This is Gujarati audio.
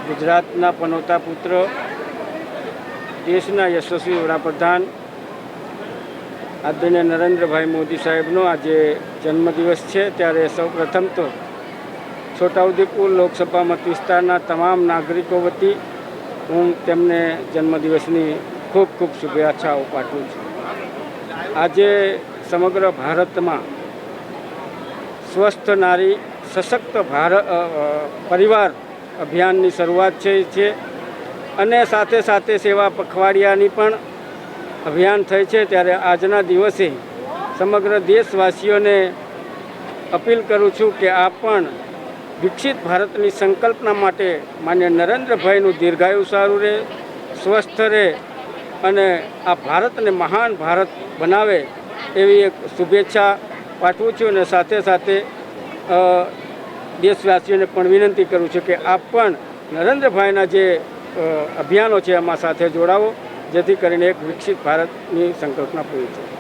ગુજરાતના પનોતા પુત્ર, દેશના યશસ્વી વડાપ્રધાન આદરણીય નરેન્દ્રભાઈ મોદી સાહેબનો આજે જન્મદિવસ છે। ત્યારે સૌપ્રથમ તો છોટાઉદેપુર લોકસભા મત વિસ્તારના તમામ નાગરિકો વતી હું તેમને જન્મદિવસની ખૂબ ખૂબ શુભેચ્છાઓ પાઠવું છું। આજે સમગ્ર ભારતમાં સ્વસ્થ નારી સશક્ત પરિવાર અભિયાનની શરૂઆત થઈ છે અને સાથે સાથે સેવા પખવાડિયાની પણ અભિયાન થઈ છે। ત્યારે આજના દિવસે સમગ્ર દેશવાસીઓને અપીલ કરું છું કે આપ પણ વિકસિત ભારતની સંકલ્પના માટે માન્ય નરેન્દ્રભાઈનું દીર્ઘાયુ સારું રહે, સ્વસ્થ રહે અને આ ભારતને મહાન ભારત બનાવે એવી એક શુભેચ્છા પાઠવું છું। અને સાથે સાથે દેશવાસીઓને પણ વિનંતી કરું છું કે આપ પણ નરેન્દ્રભાઈના જે અભિયાનો છે એમાં સાથે જોડાવો, જેથી કરીને એક વિકસિત ભારતની સંકલ્પના પૂરી થાય।